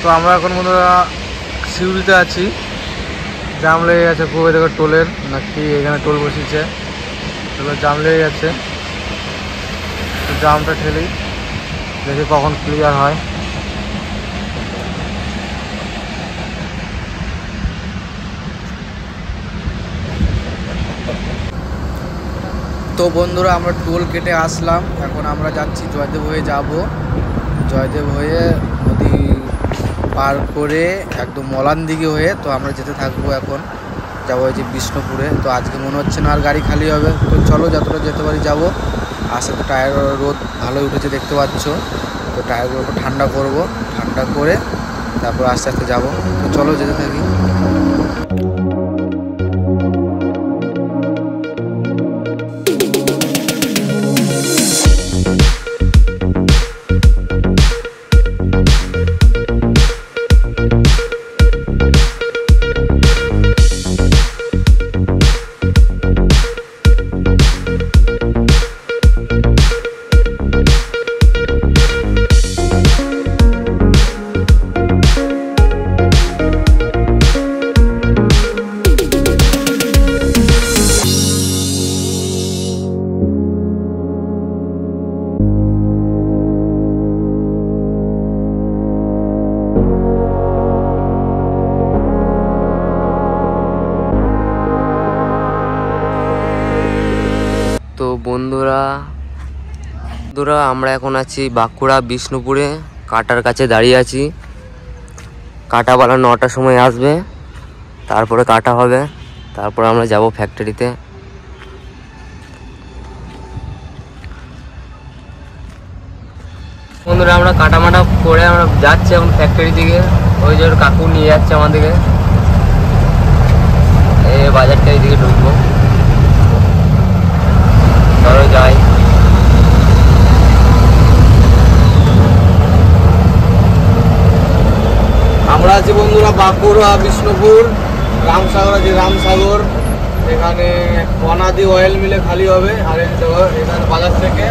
তো আমরা এখন বন্ধুরা সিউড়িতে আছি, জাম লেগে গেছে খুব। দেখো টোলের নাকি এখানে টোল বসিয়েছে, জাম লেগে গেছে। তো জামটা ঠেলি, দেখি কখন ক্লিয়ার হয়। তো বন্ধুরা আমরা টোল কেটে আসলাম, এখন আমরা যাচ্ছি জয়দেব হয়ে যাব। জয়দেব হয়ে নদী পার করে একদম মলান দিকে হয়ে তো আমরা যেতে থাকবো। এখন যাবো যে বিষ্ণুপুরে। তো আজকে মনে হচ্ছে না আর গাড়ি খালি হবে, তো চলো যতটা যেতে পারি যাবো। আস্তে তো টায়ার রোদ ভালোই উঠেছে দেখতে পাচ্ছ, তো টায়ারগুলো ঠান্ডা করব, ঠান্ডা করে তারপর আস্তে আস্তে যাবো। তো চলো যেতে থাকি। তো বন্ধুরা আমরা এখন আছি বাঁকুড়া বিষ্ণুপুরে, কাটার কাছে দাঁড়িয়ে আছি। কাটাওয়ালা 9টার সময় আসবে, তারপরে কাটা হবে, তারপরে আমরা যাব ফ্যাক্টরিতে। বন্ধুরা আমরা কাটামাটা করে আমরা যাচ্ছি এখন ফ্যাক্টরি দিকে। ওই যে কাকু নিয়ে যাচ্ছে আমাদেরকে, এই বাজারটা এইদিকে ঢুকবো, চলো যাই। আমরা আছি বন্ধুরা বাঁকুড়া বিষ্ণুপুর রামসাগর আছে, রামসাগর এখানে বনাদি অয়েল মিলে খালি হবে। আর এখানে বাজার থেকে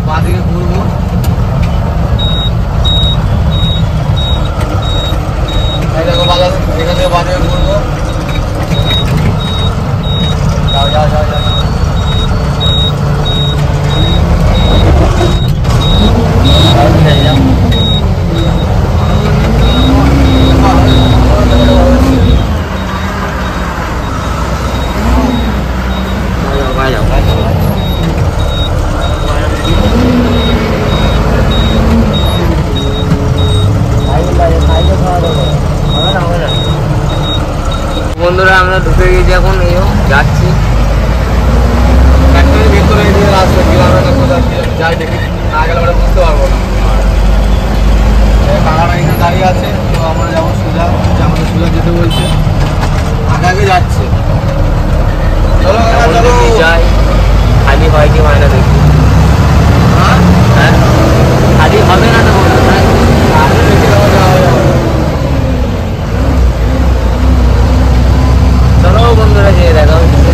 বাঁদিকে ঘুরবো। দেখো বাজার, এখান থেকে বাজারে ঘুরবো। যাও যাও যাও যাও। বন্ধুরা আমরা ঢুকে গেছি, এখন এই যাচ্ছি ফ্যাক্টরির ভেতরে। দিয়ে রাস্তা গ্রামে কোথাও যাই দেখি, না গেলে আমরা বুঝতে পারবো না। কাকারা এখানে দাঁড়িয়ে আছে, তো আমরা যাবো সোজা, আমাদের সোজা যেতে বলছে, আগে আগে যাচ্ছে। চলো চলো যাই, খালি হয় কি হয় না দেখি। হ্যাঁ খালি হবে না তো আগে দেখে যাওয়া যাওয়া। চলো বন্ধুরা যেয়ে দেখা হচ্ছে।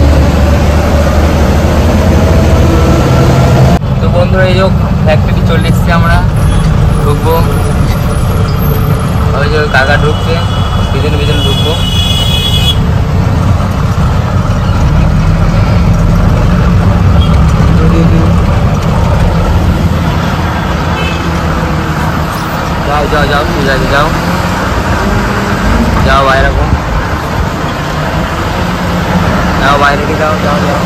তো বন্ধুরা এই ফ্যাক্টরি চলে এসছি, আমরা ঢুকবো। ওই যে কাকা ঢুকছে, পিছনে পিছনে ঢুকবো। যাও যাও যাও ঠিক আছে, যাও যাও বাইরে রাখো, যাও বাইরে के যাও যাও যাও।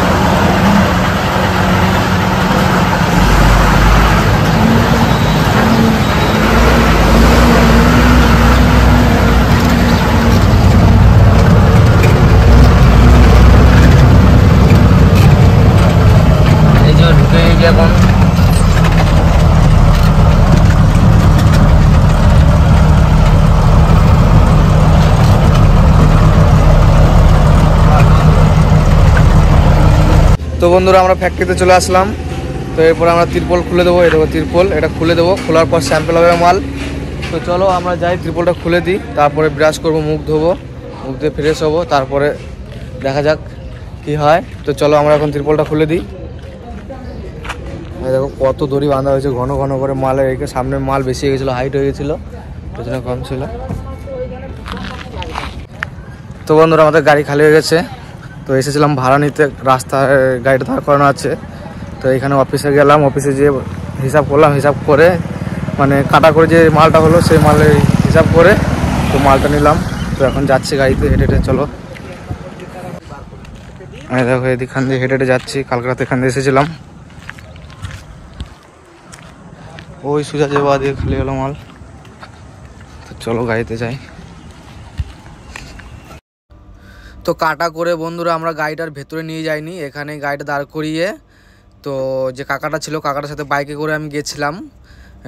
এই যে ঢুকে গেছে এখন। তো বন্ধুরা আমরা ফ্যাক্টরিতে চলে আসলাম। তো এরপর আমরা তিরপল খুলে দেবো। এই দেখো তিরপল, এটা খুলে দেবো, খোলার পর স্যাম্পল হবে মাল। তো চলো আমরা যাই, তিরপলটা খুলে দিই, তারপরে ব্রাশ করবো, মুখ ধোবো, মুখ দিয়ে ফ্রেশ হবো, তারপরে দেখা যাক কি হয়। তো চলো আমরা এখন তিরপলটা খুলে দিই। দেখো কত দড়ি বাঁধা হয়েছে, ঘন ঘন করে মালের, সামনে মাল বেশি হয়ে গেছিলো, হাইট হয়ে গেছিলো, পেছনে কম ছিল। তো বন্ধুরা আমাদের গাড়ি খালি হয়ে গেছে। তো এসেছিলাম ভাড়া নিতে, রাস্তায় গাড়িটা দাঁড় করানো আছে। তো এখানে অফিসে গেলাম, অফিসে যেয়ে হিসাব করলাম, হিসাব করে মানে কাটা করে যে মালটা হলো সেই মালের হিসাব করে তো মালটা নিলাম। তো এখন যাচ্ছি গাড়িতে হেঁটে হেঁটে। চলো আমি দেখো এদিকখান দিয়ে হেঁটে হেঁটে যাচ্ছি। কালকে রাতে এখান দিয়ে এসেছিলাম। ওই সোজা যে বা দিয়ে খালি হলো মাল। তো চলো গাড়িতে যাই। তো কাটা করে বন্ধুরা আমরা গাড়িটার ভেতরে নিয়ে যাইনি, এখানে গাড়িটা দাঁড় করিয়ে তো যে কাকাটা ছিল কাকাটার সাথে বাইকে করে আমি গেছিলাম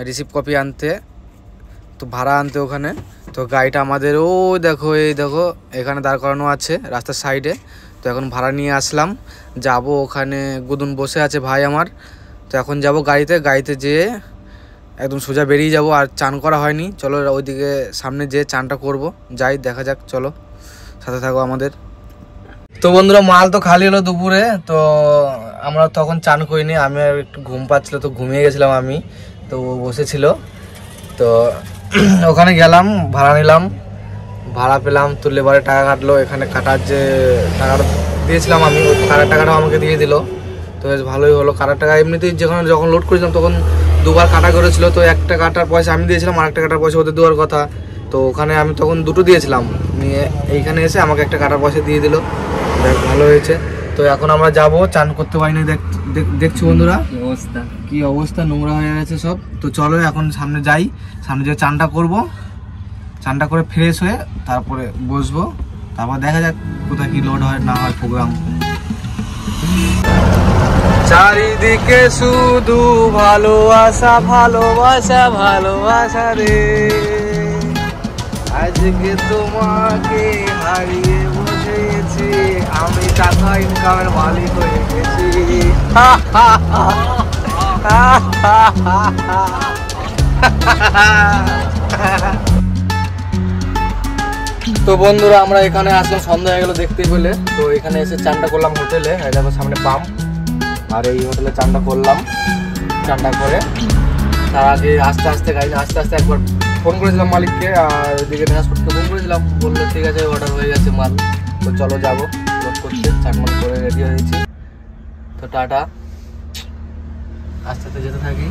রিসিভ কপি আনতে, তো ভাড়া আনতে ওখানে। তো গাড়িটা আমাদের ও দেখো এই দেখো এখানে দাঁড় করানো আছে রাস্তার সাইডে। তো এখন ভাড়া নিয়ে আসলাম, যাব ওখানে গুদুন বসে আছে ভাই আমার। তো এখন যাব গাড়িতে যেয়ে একদম সোজা বেরিয়ে যাব। আর চান করা হয়নি, চলো ওইদিকে সামনে যেয়ে চানটা করব, যাই দেখা যাক, চলো সাথে থাকো আমাদের। তো বন্ধুরা মাল তো খালি হলো দুপুরে, তো আমরা তখন চান করিনি, আমি একটু ঘুম পাচ্ছিল তো ঘুমিয়ে গেছিলাম আমি। তো ও বসেছিল, তো ওখানে গেলাম, ভাড়া নিলাম, ভাড়া পেলাম। তো লেবারে টাকা কাটলো, এখানে কাটার যে টাকাটা দিয়েছিলাম আমি ওই কাটার টাকাটাও আমাকে দিয়ে দিল। তো বেশ ভালোই হলো। কাটার টাকা এমনিতেই যখন লোড করেছিলাম তখন দুবার কাটা করেছিল। তো একটা কাটার পয়সা আমি দিয়েছিলাম, আর একটা কাটার পয়সা ওদের দেওয়ার কথা। তো ওখানে আমি তখন দুটো দিয়েছিলাম, নিয়ে এইখানে এসে আমাকে একটা কাটার পয়সা দিয়ে দিল। বেশ ভালো হয়েছে। তো এখন আমরা যাব, চান করতে পারিনি, দেখছি বন্ধুরা কি অবস্থা, নোংরা হয়ে গেছে সব। তো চলো এখন সামনে যাই, সামনে যে চানটা করব, চানটা করে ফ্রেশ হয়ে তারপরে বসবো, তারপর দেখা যাক কোথায় কি লোড হয় না হয় প্রোগ্রাম। চারিদিকে শুধু ভালোবাসা ভালোবাসা ভালোবাসা রে, আজকে তোমাকে হারিয়ে বসেছি, আমি টাকা ইনকামের মালিক হয়ে গেছি। তো বন্ধুরা আমরা এখানে আসলাম, সন্ধ্যা হয়ে গেল দেখতেই পেলে। তো এখানে এসে চানটা করলাম হোটেলে, দেখো সামনে পাম্প, আর এই হোটেলে চানটা করলাম। চানটা করে তার আগে আস্তে আস্তে একবার ফোন করেছিলাম মালিককে, আর ওইদিকে ট্রান্সপোর্টকে ফোন করেছিলাম, বললো ঠিক আছে অর্ডার হয়ে গেছে মাল। তো চলো যাবো লোড করতে, চান মাল করে রেডি হয়েছি। তো টাটা, আস্তে আস্তে যেতে থাকি।